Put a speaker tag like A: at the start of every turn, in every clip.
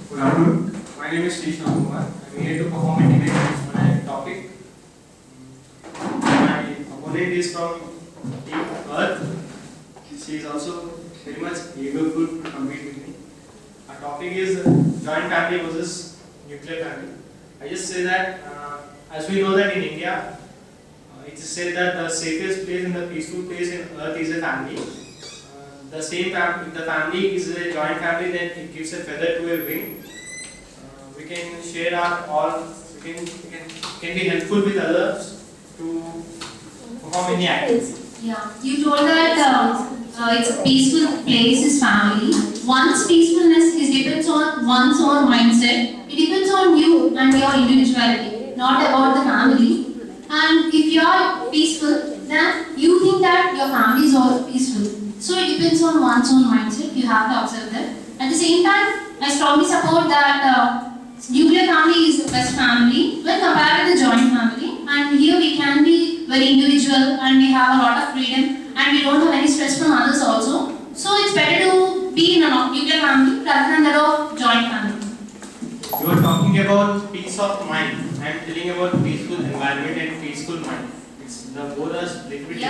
A: Good afternoon. My name is Krishna Kumar. I'm here to perform a debate on my topic. My opponent is from Team Earth. She is also very much eager to compete with me. Our topic is joint family versus nuclear family. I just say that as we know that in India, it is said that the safest place and the peaceful place in Earth is a family. The same if the family is a joint family, then it gives a feather to a wing. We can share our all. We can be helpful with others to perform any activity.
B: Yeah, you told that it's a peaceful place is family. One's peacefulness depends on one's own mindset. It depends on you and your individuality, not about the family. And if you are peaceful, then you think that your family is also peaceful. So it depends on one's own mindset. You have to observe that. At the same time, I strongly support that nuclear family is the best family when compared to the joint family. And here we can be very individual and we have a lot of freedom and we don't have any stress from others also. So it's better to be in a nuclear family rather than that of joint family.
A: You are talking about peace of mind. I am telling about peaceful environment and peaceful mind. It's the both are little bit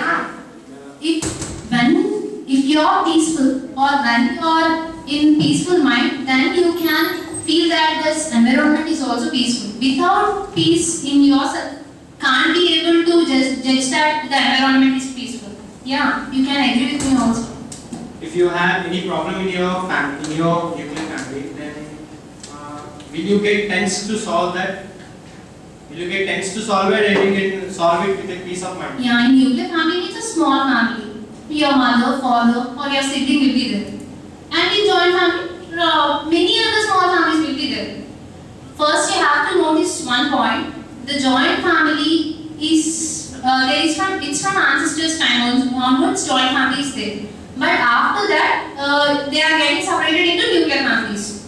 A: different.
B: If you are peaceful or when you are in peaceful mind, then you can feel that this environment is also peaceful. Without peace in yourself, can't be able to judge that the environment is peaceful. Yeah, you can agree with me also.
A: If you have any problem in your family, in your nuclear family, then will you get tense to solve that? Will you get tense to solve it and you can solve it with a peace of mind?
B: Yeah, in nuclear family, it's a small family. Your mother, father, or your sibling will be there. And in joint family, many other small families will be there. First, you have to notice one point. The joint family is it's from ancestors' time onwards. Joint family is there. But after that, they are getting separated into nuclear families.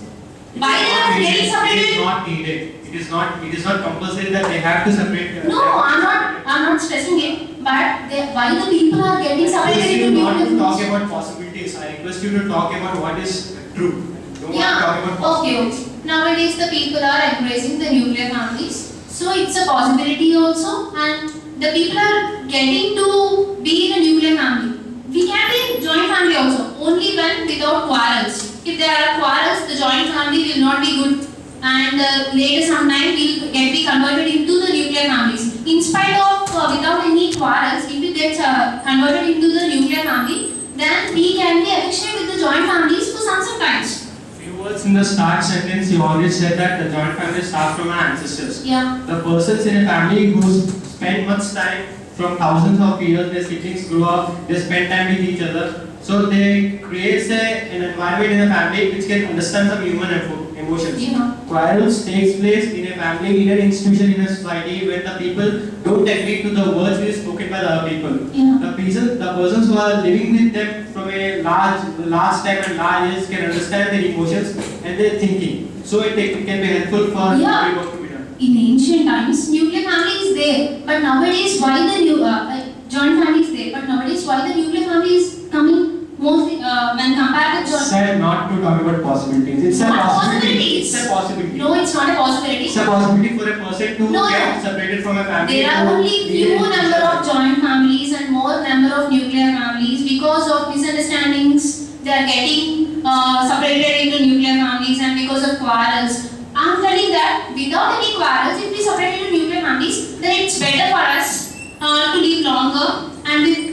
B: Why they are getting separated?
A: It is not needed. It is not compulsory that they have to separate.
B: No, I'm not stressing it. But why the people are getting separated into nuclear families?
A: Not to talk about possibilities. I request you to talk about what is true. Don't want to talk about possibilities.
B: Okay. Nowadays the people are embracing the nuclear families. So it's a possibility also, and the people are getting to be in a nuclear family. We can be in joint family also, only when without quarrels. If there are quarrels, the joint family will not be good, and later sometime will be converted into the nuclear families. In spite of without any quarrels, if it gets converted into the nuclear family, then we can be affectionate with the joint families for some times.
A: Few words in the start sentence, you already said that the joint family starts from our ancestors.
B: Yeah.
A: The persons in a family who spend much time from thousands of years, their siblings grow up, they spend time with each other. So they create an environment in a family which can understand some human emotions.
B: Yeah.
A: Quarrels takes place in a family, in an institution, in a society where the people don't agree to the words which is spoken by the other people.
B: Yeah.
A: The persons who are living with them from a large time and large years can understand their emotions and their thinking. So it can be helpful for every work to be done.
B: In ancient times, nuclear family is there, but nowadays why the joint family is there? But nowadays why the nuclear family is coming mostly when compared to joint?
A: Said not to talk about possibilities. It's a possibility.
B: It's
A: a possibility.
B: No, it's not a possibility.
A: It's a possibility for a person to get separated from a family.
B: There are only few number of joint families and more number of nuclear families because of misunderstandings. They are getting separated into nuclear families and because of quarrels. I'm telling that without any quarrels, if we separate into nuclear families, then it's better for us to live longer and with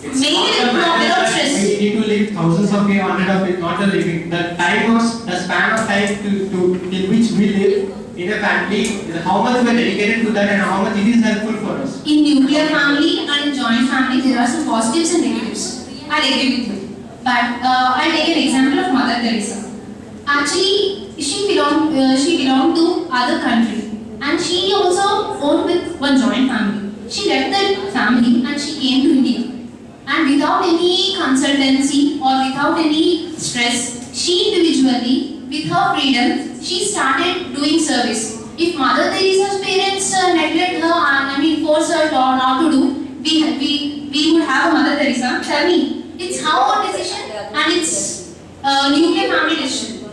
B: without stress.
A: We need to live thousands of years, hundreds of years, not a living. The span of time till which we live in a family, how much we are dedicated to that and how much it is helpful for us.
B: In nuclear family and in joint family, there are some positives and negatives. I agree with you. But I'll take an example of Mother Teresa. Actually, she belonged to other country, and she also owned with one joint family. She left that family and she came to India. And without any consultancy or without any stress, she individually, with her freedom, she started doing service. If Mother Teresa's parents neglect her, force her not to do, we would have a Mother Teresa. Tell me, it's her own decision and it's nuclear family decision.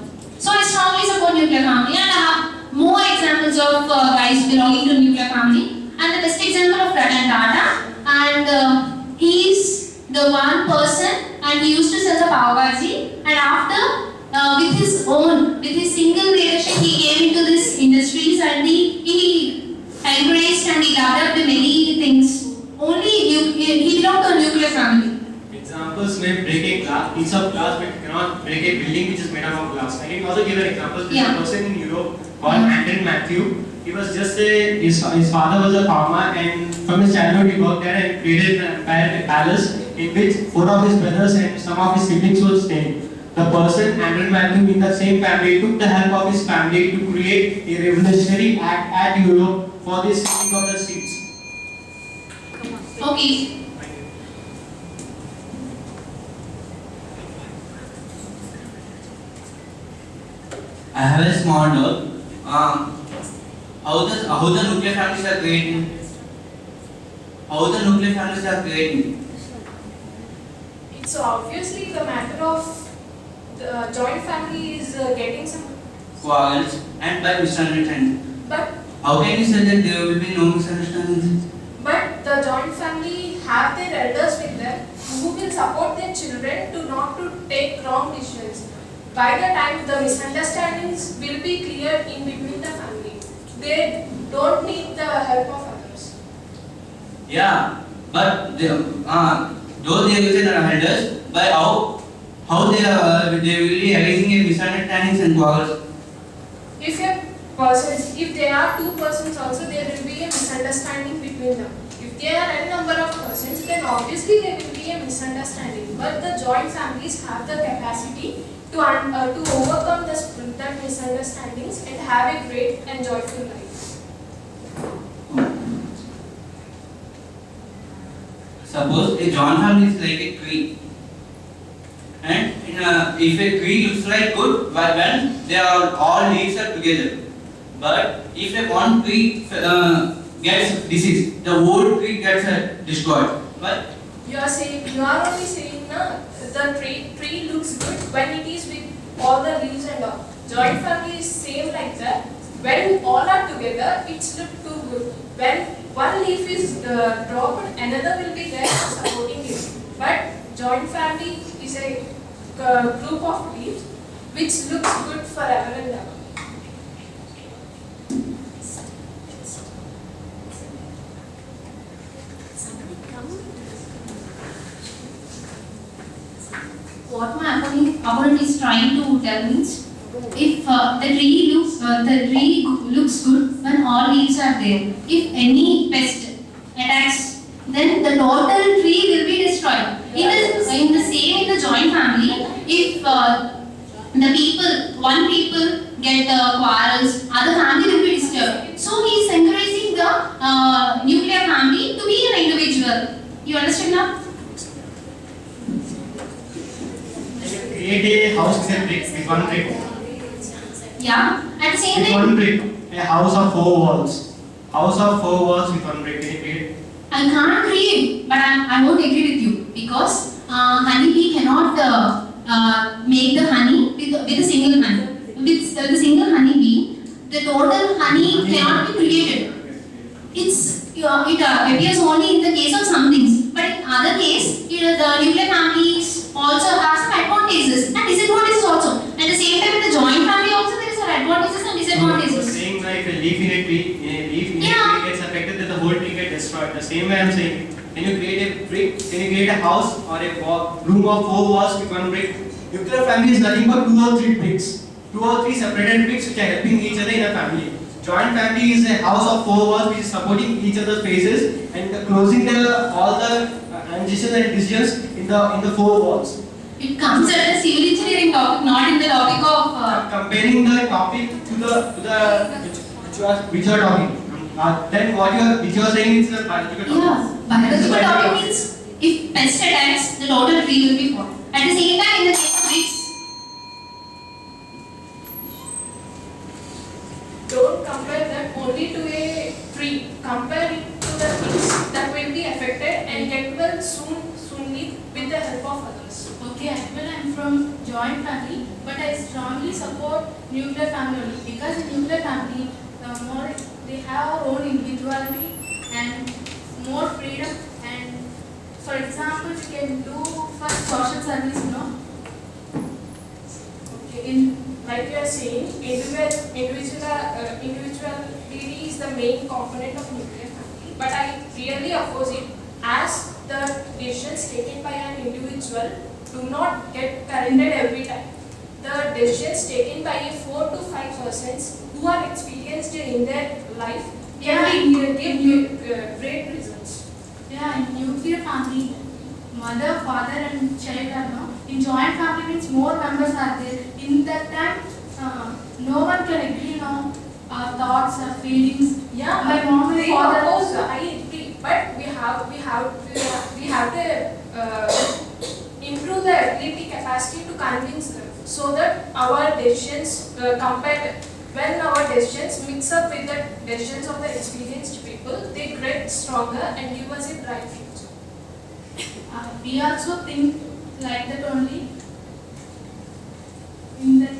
B: So I strongly nuclear family, and I have more examples of guys belonging to nuclear family. And the best example of Ratan Tata, and he's the one person, and he used to sell the pav bhaji, and after with his single leadership, he came into this industries, and he embraced and he developed many things. Only he belonged to a nuclear family.
A: Examples may break a glass, piece of glass, but you cannot break a building which is made up of glass. I can also give an example. There's a person in Europe called Anton Matthew. He was just his father was a farmer, and from his childhood he worked there and created a palace in which 4 of his brothers and some of his siblings were staying. The person, Anton Matthew, in the same family, took the help of his family to create a revolutionary act at Europe for the saving of the seeds.
B: Okay.
C: I have a small doubt. How the nuclear families are creating? How the nuclear families are creating?
D: It's obviously the matter of the joint family is getting some.
C: Quarrels and by misunderstanding.
D: But
C: How can you say that there will be no misunderstandings?
D: the joint family have their elders with them who will support their children to not to take wrong decisions. By the time the misunderstandings will be cleared in between the family, they don't need the help of others.
C: Yeah, but though they will say that elders, by how they will be raising a misunderstandings and quarrels.
D: If there are 2 persons also, there will be a misunderstanding between them. If there are n number of persons, then obviously there will be a misunderstanding. But the joint families have the capacity to overcome that misunderstandings and have a great and joyful life.
C: Suppose a joint family is like a tree, and if a tree looks like good when they are all leaves are together, but if a one tree gets disease, the whole tree gets destroyed. But
D: You are only saying the tree looks good when it is with all the leaves and all. Joint family is same like that. When all are together, it's look too good. When one leaf is dropped, another will be there supporting it. But joint family is a group of leaves which looks good forever and ever.
B: What my opponent is trying to tell me is, if the tree looks good when all leaves are there. If any pest attacks, then the total tree will be destroyed. In the joint family, if one people get quarrels, other family will be disturbed. So he is encouraging the nuclear family to be an individual. You understand now?
A: Create a house with one brick.
B: Yeah. At the same
A: With
B: time,
A: one brick. A house of 4 walls. House of 4 walls with one brick. Can you create?
B: I can't create, but I won't agree with you because honeybee cannot make the honey with a single honey. With the single honeybee, the total honey cannot be created. It appears only in the case of some things, but in other case, the nuclear families also have some advantages and disadvantages also. At the same time, in the joint family also there is some advantages and
A: You are
B: disadvantages.
A: saying that if a leaf in a tree gets affected, then the whole tree gets destroyed. The same way I am saying, can you create a brick? Can you create a house or a room of 4 walls with one brick? Nuclear family is nothing but 2 or 3 bricks. 2 or 3 separated bricks which are helping each other in a family. Joint family is a house of 4 walls which is supporting each other's faces and closing all the transitions and decisions in the 4 walls.
B: It comes at a civil engineering topic, not in the topic of.
A: Comparing the topic to which you are talking. Then which you are saying is the biological topic.
B: Yeah, biological topic means if pest attacks, the total tree will be fallen. At the same time, in the case of bricks,
D: Don't compare them only to a tree. Compare it to the things that will be affected and get well soonly with the help of others.
E: Okay, I am from joint family, but I strongly support nuclear family only, because in nuclear family, more they have our own individuality and more freedom. And for example, we can do for social service,
D: In like you are saying, individuality is the main component of nuclear family. But I really oppose it, as the decisions taken by an individual do not get parented every time. The decisions taken by a 4 to 5 persons who are experienced in their life can give great results.
E: Yeah, in nuclear family, mother, father, and child are no. In joint family means more members are there. In that time, no one can agree on our thoughts, our feelings.
D: Yeah,
E: My mom and
D: they
E: father
D: oppose,
E: also.
D: I agree, but we have to improve the ability capacity to convince them, so that our decisions when our decisions mix up with the decisions of the experienced people, they get stronger and give us a bright future.
E: We also think like that only. In that,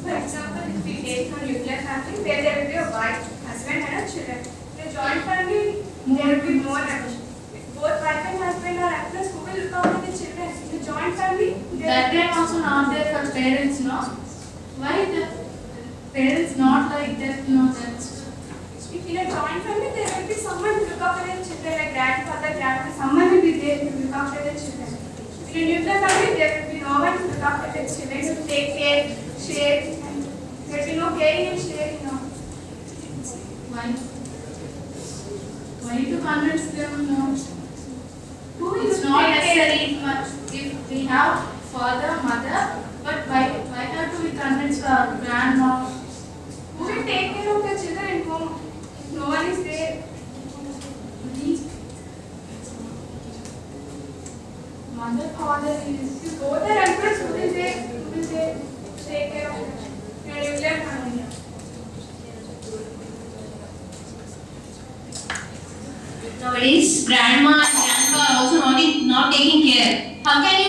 F: For example, if we take a nuclear family where there will be a wife, husband and a children. In a joint family, there will be more members. Both wife and husband are actors who will look after the children. In a joint family,
E: that time also not there for parents, no? Why the parents not like that, that's
F: in a joint family, there will be someone to look after their children, like grandfather, grandmother, someone will be there to look after their children. In a nuclear family, there will be no one to look after their children, to take care, share, and there will be no caring and sharing, no.
E: why to convince them, no?
F: Who
E: It's
F: will
E: not
F: take care?
E: necessary much if we have father, mother, but why have to we convince our grandma?
F: Who will take care of the children at home? No one is there.
E: Mother, father is.
F: If both are uncles, who will take care of them? In a nuclear family.
B: Nowadays, grandma and grandpa are also not taking care. How can you